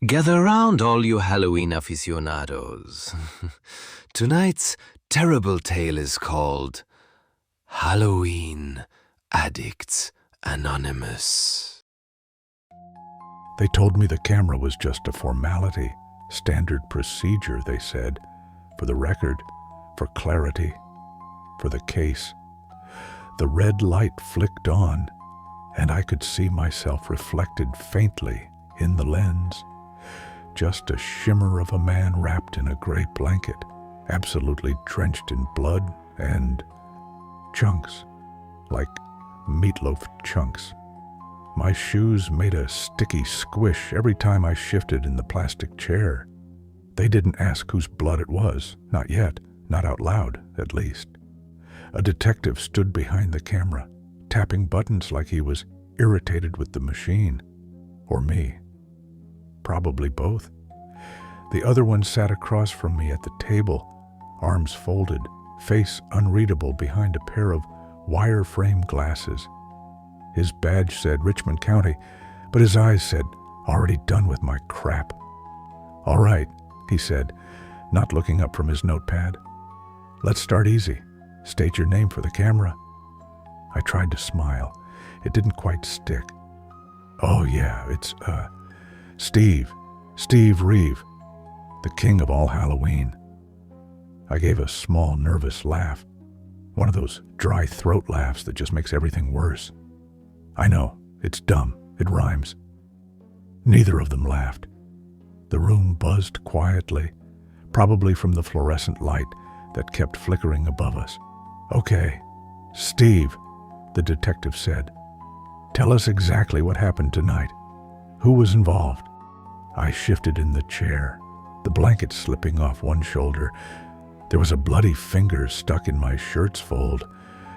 Gather round, all you Halloween aficionados. Tonight's terrible tale is called Halloween Addicts Anonymous. They told me the camera was just a formality, standard procedure, they said, for the record, for clarity, for the case. The red light flicked on, and I could see myself reflected faintly in the lens. Just a shimmer of a man wrapped in a gray blanket, absolutely drenched in blood and chunks, like meatloaf chunks. My shoes made a sticky squish every time I shifted in the plastic chair. They didn't ask whose blood it was, not yet, not out loud, at least. A detective stood behind the camera, tapping buttons like he was irritated with the machine, or me. Probably both. The other one sat across from me at the table, arms folded, face unreadable behind a pair of wire frame glasses. His badge said Richmond County, but his eyes said, already done with my crap. All right, he said, not looking up from his notepad. Let's start easy. State your name for the camera. I tried to smile. It didn't quite stick. Oh yeah, it's, Steve Reeve, the king of all Halloween. I gave a small, nervous laugh, one of those dry throat laughs that just makes everything worse. I know, it's dumb, it rhymes. Neither of them laughed. The room buzzed quietly, probably from the fluorescent light that kept flickering above us. Okay, Steve, the detective said, tell us exactly what happened tonight. Who was involved? I shifted in the chair, the blanket slipping off one shoulder. There was a bloody finger stuck in my shirt's fold,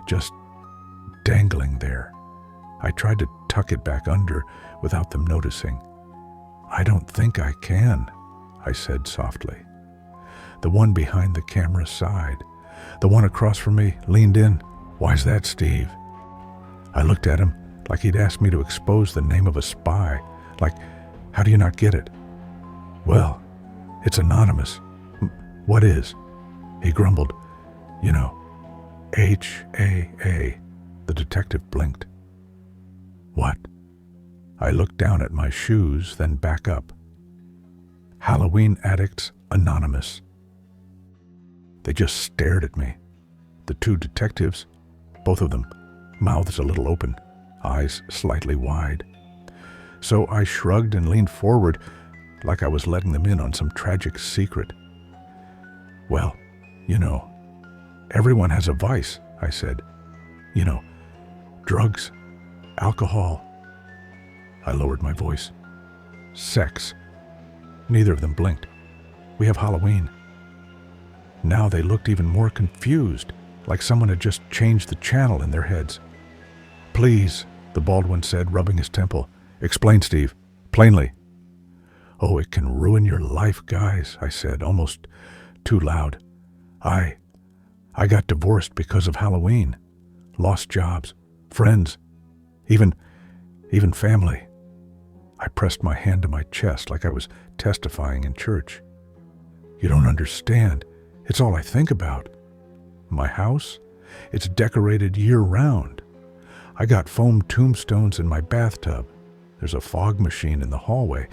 just dangling there. I tried to tuck it back under without them noticing. I don't think I can, I said softly. The one behind the camera sighed. The one across from me leaned in. Why's that, Steve? I looked at him like he'd asked me to expose the name of a spy. Like, how do you not get it? Well, it's anonymous. What is? He grumbled. You know, HAA. The detective blinked. What? I looked down at my shoes, then back up. Halloween Addicts Anonymous. They just stared at me. The two detectives, both of them, mouths a little open, eyes slightly wide. So I shrugged and leaned forward like I was letting them in on some tragic secret. Well, you know, everyone has a vice, I said. You know, drugs, alcohol. I lowered my voice. Sex. Neither of them blinked. We have Halloween. Now they looked even more confused, like someone had just changed the channel in their heads. Please, the bald one said, rubbing his temple. Explain, Steve. Plainly. Oh, it can ruin your life, guys, I said, almost too loud. I got divorced because of Halloween. Lost jobs, friends, even family. I pressed my hand to my chest like I was testifying in church. You don't understand. It's all I think about. My house? It's decorated year-round. I got foam tombstones in my bathtub. There's a fog machine in the hallway.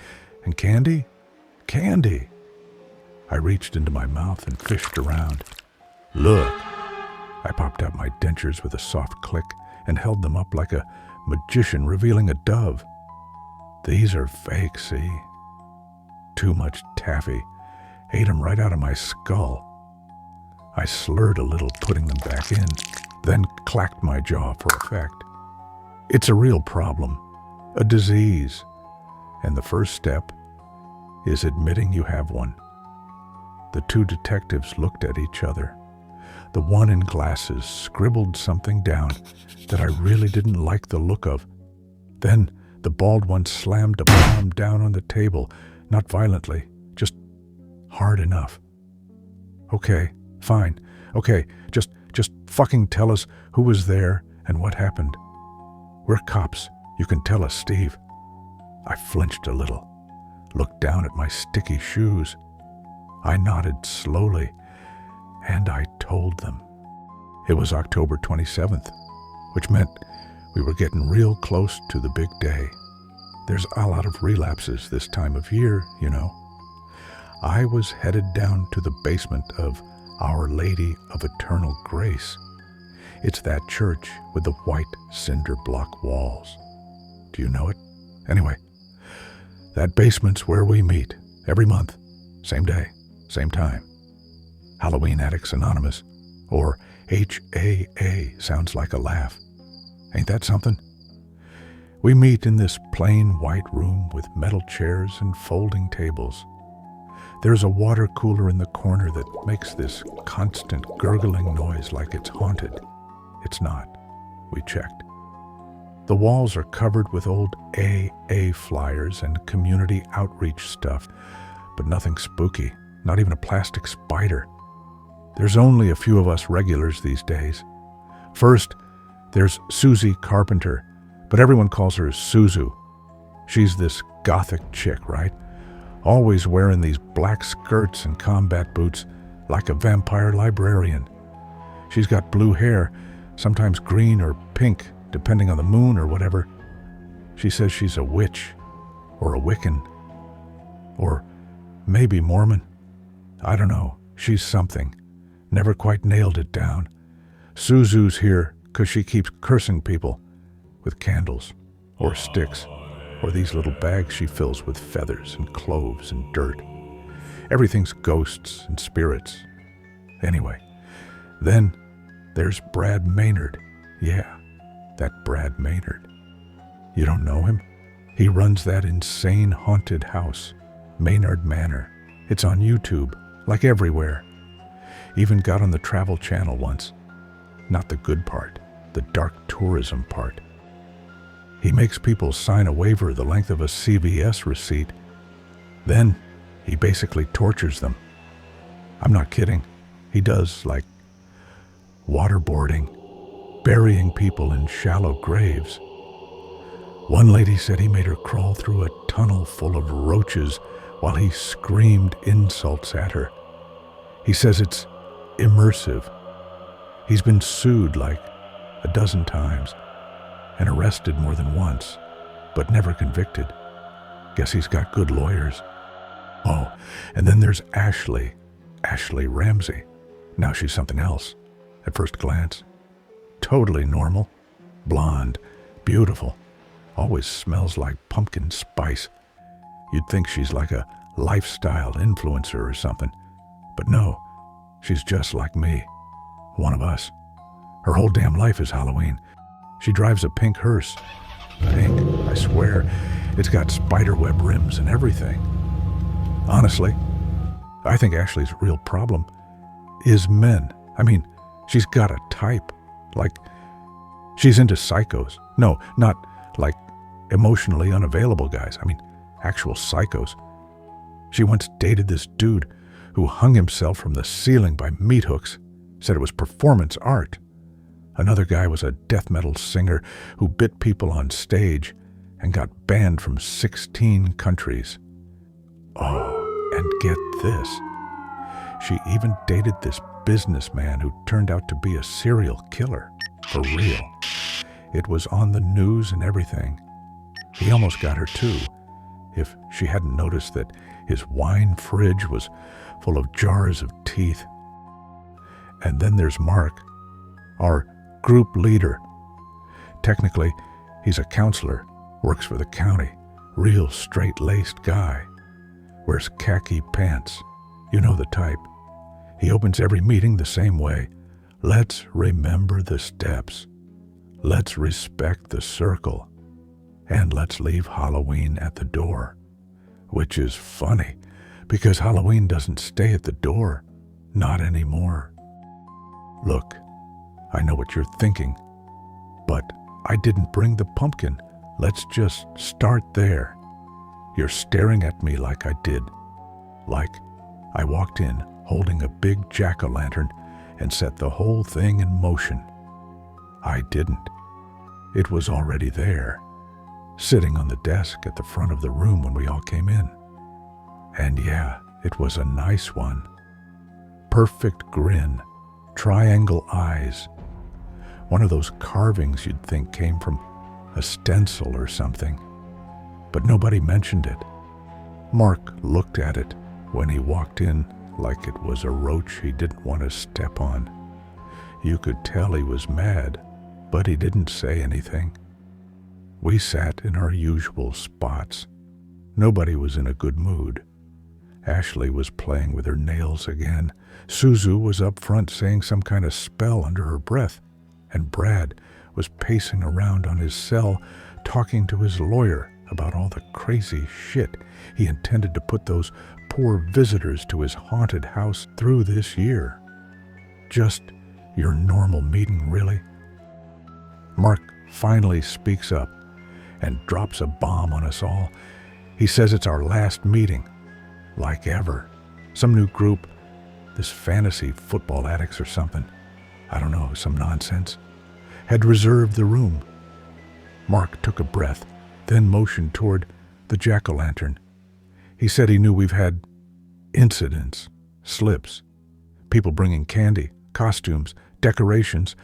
And candy? Candy! I reached into my mouth and fished around. Look! I popped out my dentures with a soft click and held them up like a magician revealing a dove. These are fake, see? Too much taffy. Ate 'em right out of my skull. I slurred a little, putting them back in, then clacked my jaw for effect. It's a real problem, a disease, and the first step is admitting you have one. The two detectives looked at each other. The one in glasses scribbled something down that I really didn't like the look of. Then the bald one slammed a palm down on the table, not violently, just hard enough. Okay, fine. Okay, just fucking tell us who was there and what happened. We're cops. You can tell us, Steve. I flinched a little. looked down at my sticky shoes. I nodded slowly, and I told them. It was October 27th, which meant we were getting real close to the big day. There's a lot of relapses this time of year, you know. I was headed down to the basement of Our Lady of Eternal Grace. It's that church with the white cinder block walls. Do you know it? Anyway, that basement's where we meet every month, same day, same time. Halloween Addicts Anonymous, or HAA, sounds like a laugh. Ain't that something? We meet in this plain white room with metal chairs and folding tables. There's a water cooler in the corner that makes this constant gurgling noise like it's haunted. It's not. We checked. The walls are covered with old AA flyers and community outreach stuff, but nothing spooky, not even a plastic spider. There's only a few of us regulars these days. First, there's Susie Carpenter, but everyone calls her Suzu. She's this gothic chick, right? Always wearing these black skirts and combat boots like a vampire librarian. She's got blue hair, sometimes green or pink, depending on the moon or whatever. She says she's a witch, or a Wiccan, or maybe Mormon. I don't know. She's something. Never quite nailed it down. Suzu's here because she keeps cursing people with candles, or sticks, or these little bags she fills with feathers and cloves and dirt. Everything's ghosts and spirits. Anyway, then there's Brad Maynard. Yeah, that Brad Maynard. You don't know him? He runs that insane haunted house, Maynard Manor. It's on YouTube, like everywhere. Even got on the Travel Channel once. Not the good part, the dark tourism part. He makes people sign a waiver the length of a CVS receipt. Then he basically tortures them. I'm not kidding. He does, like, waterboarding, burying people in shallow graves. One lady said he made her crawl through a tunnel full of roaches while he screamed insults at her. He says it's immersive. He's been sued like a dozen times and arrested more than once, but never convicted. Guess he's got good lawyers. Oh, and then there's Ashley Ramsey. Now she's something else, at first glance. Totally normal, blonde, beautiful, always smells like pumpkin spice. You'd think she's like a lifestyle influencer or something, but no, she's just like me, one of us. Her whole damn life is Halloween. She drives a pink hearse. Pink, I swear. It's got spiderweb rims and everything. Honestly, I think Ashley's real problem is men. I mean, she's got a type. Like, she's into psychos. No, not like emotionally unavailable guys. I mean, actual psychos. She once dated this dude who hung himself from the ceiling by meat hooks, said it was performance art. Another guy was a death metal singer who bit people on stage and got banned from 16 countries. Oh, and get this. She even dated this businessman who turned out to be a serial killer, for real. It was on the news and everything. He almost got her too, if she hadn't noticed that his wine fridge was full of jars of teeth. And then there's Mark, our group leader. Technically, he's a counselor, works for the county, real straight-laced guy. Wears khaki pants. You know the type. He opens every meeting the same way. Let's remember the steps. Let's respect the circle. And let's leave Halloween at the door. Which is funny, because Halloween doesn't stay at the door. Not anymore. Look, I know what you're thinking, but I didn't bring the pumpkin. Let's just start there. You're staring at me like I did. Like I walked in holding a big jack-o'-lantern and set the whole thing in motion. I didn't. It was already there, sitting on the desk at the front of the room when we all came in. And yeah, it was a nice one. Perfect grin, triangle eyes. One of those carvings you'd think came from a stencil or something. But nobody mentioned it. Mark looked at it when he walked in like it was a roach he didn't want to step on. You could tell he was mad, but he didn't say anything. We sat in our usual spots. Nobody was in a good mood. Ashley was playing with her nails again. Suzu was up front saying some kind of spell under her breath, and Brad was pacing around on his cell talking to his lawyer about all the crazy shit he intended to put those poor visitors to his haunted house through this year. Just your normal meeting, really? Mark finally speaks up and drops a bomb on us all. He says it's our last meeting, like ever. Some new group, this fantasy football addicts or something, I don't know, some nonsense, had reserved the room. Mark took a breath, then motioned toward the jack-o'-lantern. He said he knew we've had incidents, slips, people bringing candy, costumes, decorations,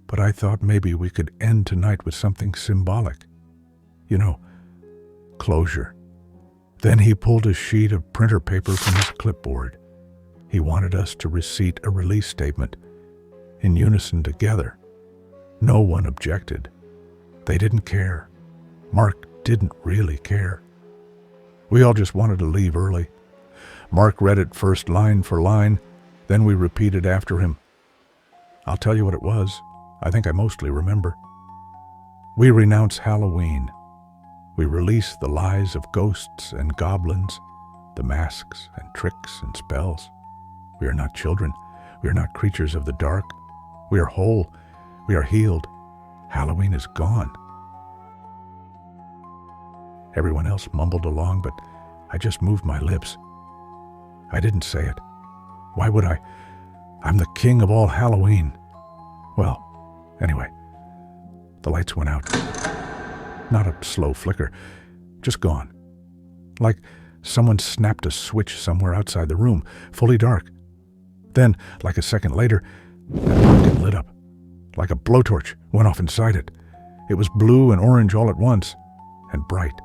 but I thought maybe we could end tonight with something symbolic. You know, closure. Then he pulled a sheet of printer paper from his clipboard. He wanted us to recite a release statement in unison together. No one objected. They didn't care. Mark didn't really care. We all just wanted to leave early. Mark read it first line for line, then we repeated after him. I'll tell you what it was. I think I mostly remember. We renounce Halloween. We release the lies of ghosts and goblins, the masks and tricks and spells. We are not children. We are not creatures of the dark. We are whole. We are healed. Halloween is gone. Everyone else mumbled along, but I just moved my lips. I didn't say it. Why would I? I'm the king of all Halloween. Well, anyway, the lights went out. Not a slow flicker, just gone. Like someone snapped a switch somewhere outside the room, fully dark. Then, like a second later, that pumpkin lit up. Like a blowtorch went off inside it. It was blue and orange all at once, and bright,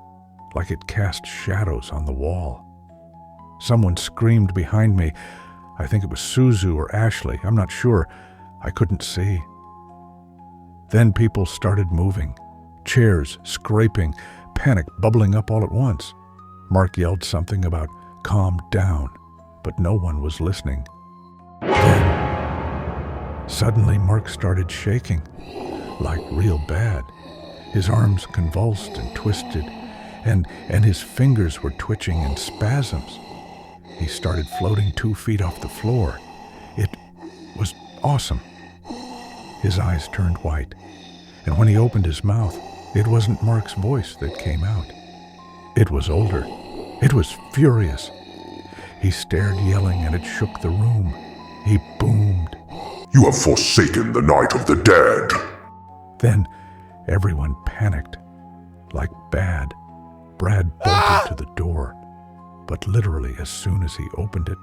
like it cast shadows on the wall. Someone screamed behind me. I think it was Suzu or Ashley, I'm not sure. I couldn't see. Then people started moving. Chairs scraping, panic bubbling up all at once. Mark yelled something about calm down, but no one was listening. Then, suddenly Mark started shaking, like real bad. His arms convulsed and twisted, and his fingers were twitching in spasms. He started floating 2 feet off the floor. It was awesome. His eyes turned white, and when he opened his mouth, it wasn't Mark's voice that came out. It was older. It was furious. He stared yelling, and it shook the room. He boomed. You have forsaken the night of the dead. Then everyone panicked. Like bad. Brad bolted to the door, but literally as soon as he opened it,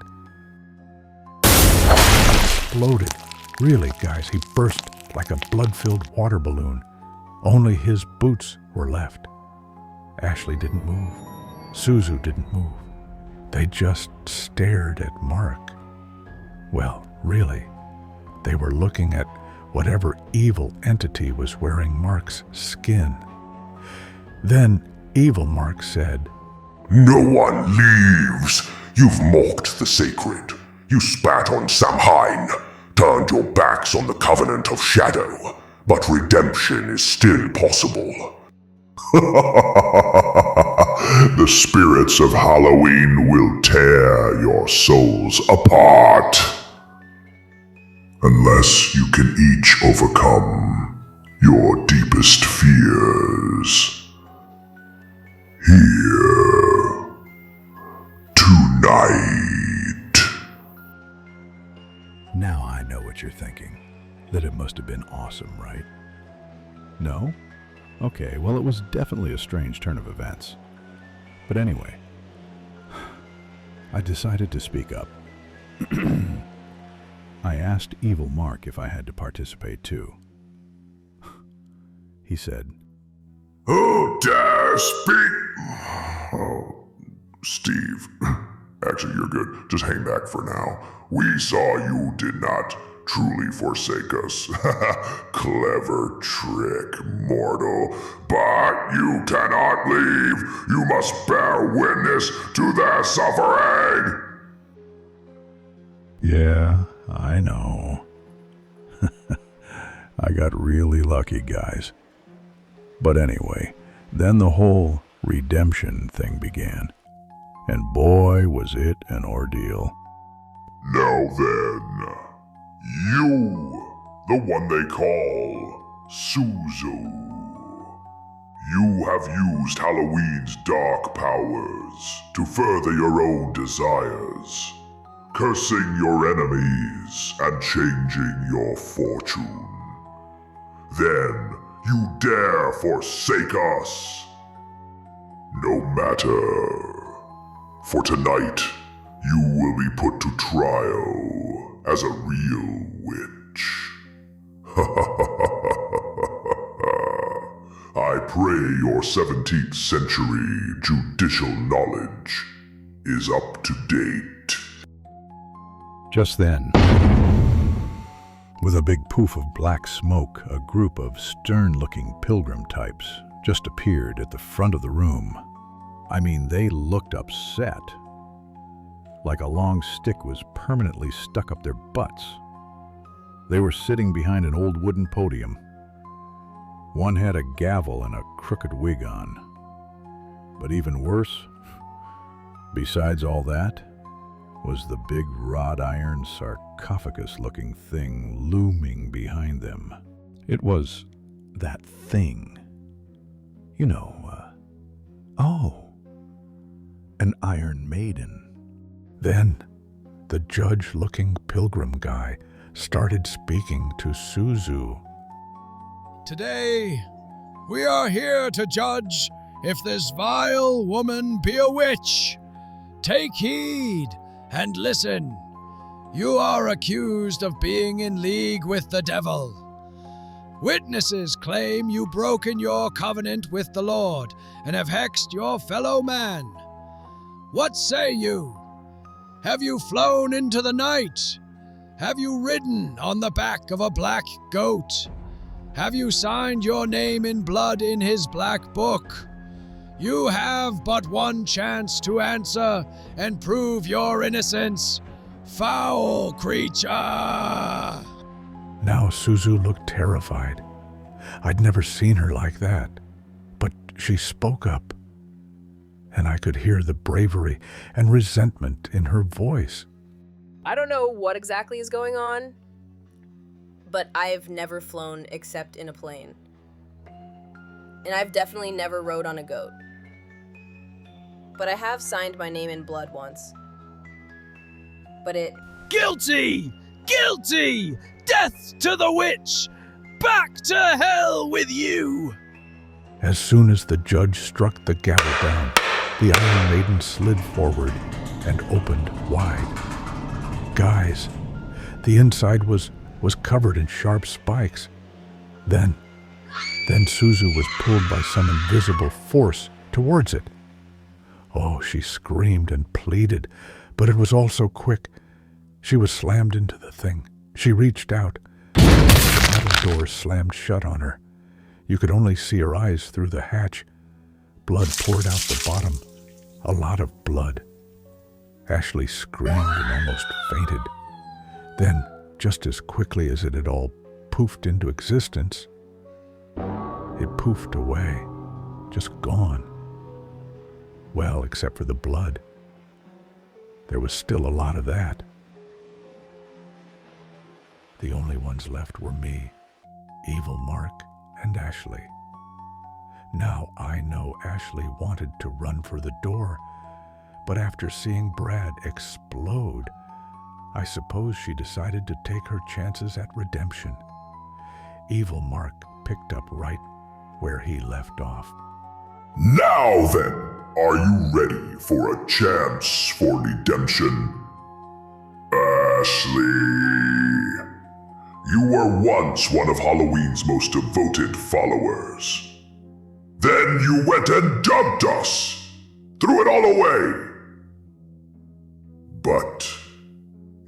exploded. Really, guys, he burst like a blood-filled water balloon. Only his boots were left. Ashley didn't move. Suzu didn't move. They just stared at Mark. Well, really, they were looking at whatever evil entity was wearing Mark's skin. Then evil Mark said, No one leaves. You've mocked the sacred. You spat on Samhain, turned your backs on the covenant of shadow, but redemption is still possible. The spirits of Halloween will tear your souls apart. Unless you can each overcome your deepest fears. Here. Tonight. Now I know what you're thinking. That it must have been awesome, right? No? Okay, well, it was definitely a strange turn of events. But anyway, I decided to speak up. I asked Evil Mark if I had to participate too. He said, Who dare speak? Oh, Steve. Actually, you're good. Just hang back for now. We saw you did not truly forsake us. Clever trick, mortal. But you cannot leave. You must bear witness to their suffering. "Yeah, I know." I got really lucky, guys. But anyway, then the whole redemption thing began. And boy, was it an ordeal. Now then, you, the one they call Suzu. You have used Halloween's dark powers to further your own desires, cursing your enemies and changing your fortune. Then you dare forsake us. No matter. For tonight, you will be put to trial as a real witch. I pray your 17th century judicial knowledge is up to date. Just then, with a big poof of black smoke, a group of stern-looking pilgrim types just appeared at the front of the room. I mean, they looked upset, like a long stick was permanently stuck up their butts. They were sitting behind an old wooden podium. One had a gavel and a crooked wig on. But even worse, besides all that, was the big wrought iron sarcophagus-looking thing looming behind them. It was that thing. You know, an Iron Maiden. Then the judge-looking pilgrim guy started speaking to Suzu. Today, we are here to judge if this vile woman be a witch. Take heed and listen. You are accused of being in league with the devil. Witnesses claim you broken your covenant with the Lord and have hexed your fellow man. What say you? Have you flown into the night? Have you ridden on the back of a black goat? Have you signed your name in blood in his black book? You have but one chance to answer and prove your innocence. Foul creature! Now Suzu looked terrified. I'd never seen her like that. But she spoke up, and I could hear the bravery and resentment in her voice. I don't know what exactly is going on, but I've never flown except in a plane. And I've definitely never rode on a goat. But I have signed my name in blood once. But it... Guilty! Guilty! Death to the witch! Back to hell with you! As soon as the judge struck the gavel down, the Iron Maiden slid forward and opened wide. Guys, the inside was covered in sharp spikes. Then Suzu was pulled by some invisible force towards it. Oh, she screamed and pleaded, but it was all so quick. She was slammed into the thing. She reached out. The metal door slammed shut on her. You could only see her eyes through the hatch. Blood poured out the bottom. A lot of blood. Ashley screamed and almost fainted. Then, just as quickly as it had all poofed into existence, it poofed away, just gone. Well, except for the blood. There was still a lot of that. The only ones left were me, Evil Mark, and Ashley. Now I know Ashley wanted to run for the door, but after seeing Brad explode, I suppose she decided to take her chances at redemption. Evil Mark picked up right where he left off. Now then, Are you ready for a chance for redemption? Ashley, you were once one of Halloween's most devoted followers. Then you went and dumped us, threw it all away. But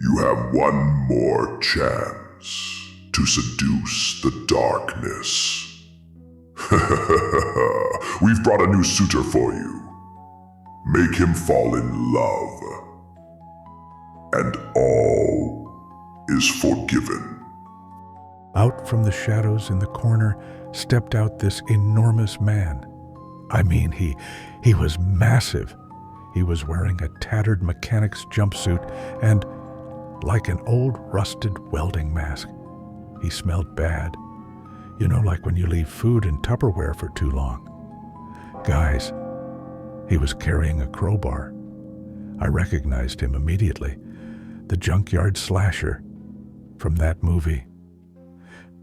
you have one more chance to seduce the darkness. We've brought a new suitor for you. Make him fall in love, and all is forgiven. Out from the shadows in the corner stepped out this enormous man. I mean, he was massive. He was wearing a tattered mechanic's jumpsuit and, like an old rusted welding mask, he smelled bad. You know, like when you leave food in Tupperware for too long. Guys, he was carrying a crowbar. I recognized him immediately. The Junkyard Slasher from that movie.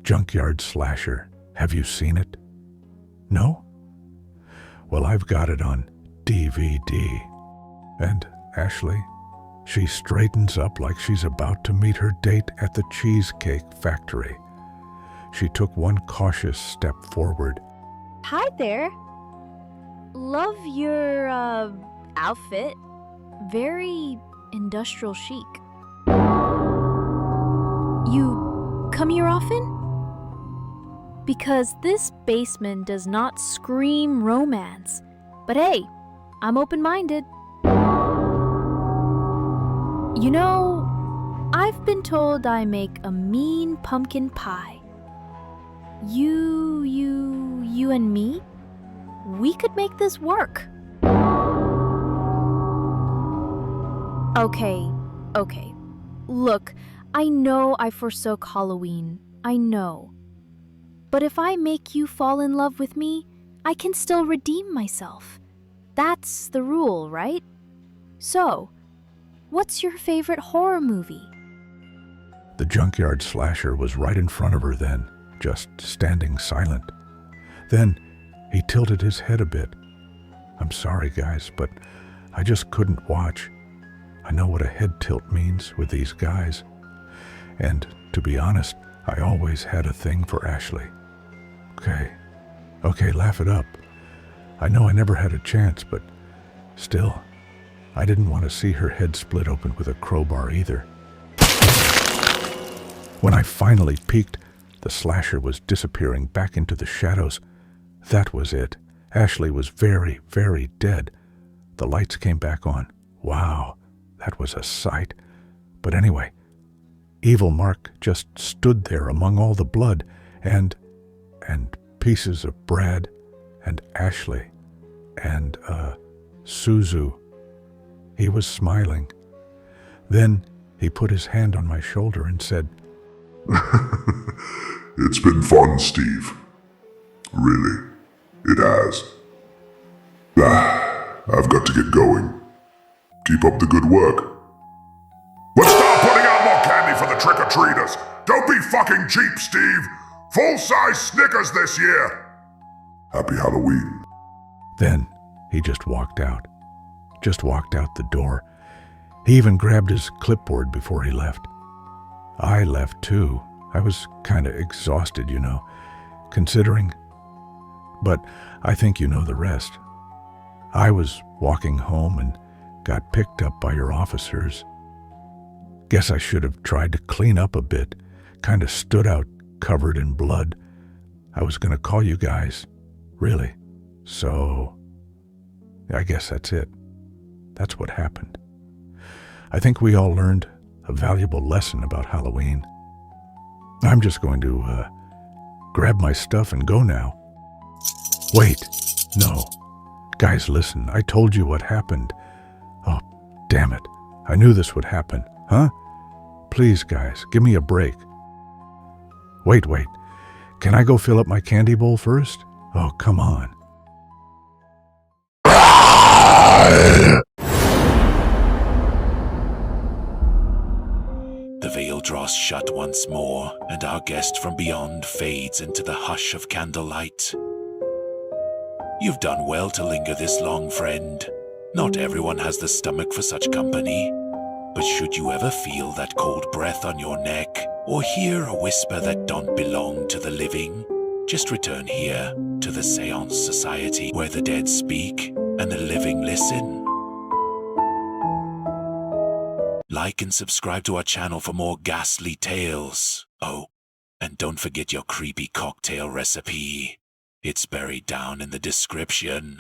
Junkyard Slasher. Have you seen it? No? Well, I've got it on DVD. And Ashley, she straightens up like she's about to meet her date at the Cheesecake Factory. She took one cautious step forward. Hi there. Love your, outfit. Very industrial chic. You come here often? Because this basement does not scream romance. But hey, I'm open-minded. You know, I've been told I make a mean pumpkin pie. You and me? We could make this work. Okay. Look, I know I forsook Halloween. I know. But if I make you fall in love with me, I can still redeem myself. That's the rule, right? So, what's your favorite horror movie? The Junkyard Slasher was right in front of her then, just standing silent. Then he tilted his head a bit. I'm sorry, guys, but I just couldn't watch. I know what a head tilt means with these guys. And to be honest, I always had a thing for Ashley. Okay, laugh it up. I know I never had a chance, but still, I didn't want to see her head split open with a crowbar either. When I finally peeked, the slasher was disappearing back into the shadows. That was it. Ashley was very, very dead. The lights came back on. Wow, that was a sight. But anyway, Evil Mark just stood there among all the blood and pieces of Brad and Ashley and, Suzu. He was smiling. Then he put his hand on my shoulder and said, It's been fun, Steve. Really, it has. I've got to get going. Keep up the good work. Let's start putting out more candy for the trick-or-treaters. Don't be fucking cheap, Steve. Full-size Snickers this year. Happy Halloween. Then he just walked out. Just walked out the door. He even grabbed his clipboard before he left. I left too. I was kind of exhausted, you know, considering. But I think you know the rest. I was walking home and got picked up by your officers. Guess I should have tried to clean up a bit. Kind of stood out covered in blood. I was going to call you guys. Really. So, I guess that's it. That's what happened. I think we all learned a valuable lesson about Halloween. I'm just going to grab my stuff and go now. Wait, no. Guys, listen, I told you what happened. Oh, damn it. I knew this would happen, huh? Please, guys, give me a break. Wait. Can I go fill up my candy bowl first? Oh, come on. The veil draws shut once more, and our guest from beyond fades into the hush of candlelight. You've done well to linger this long, friend. Not everyone has the stomach for such company. But should you ever feel that cold breath on your neck, or hear a whisper that don't belong to the living, just return here to the Seance Society, where the dead speak and the living listen. Like and subscribe to our channel for more ghastly tales. Oh, and don't forget your creepy cocktail recipe. It's buried down in the description.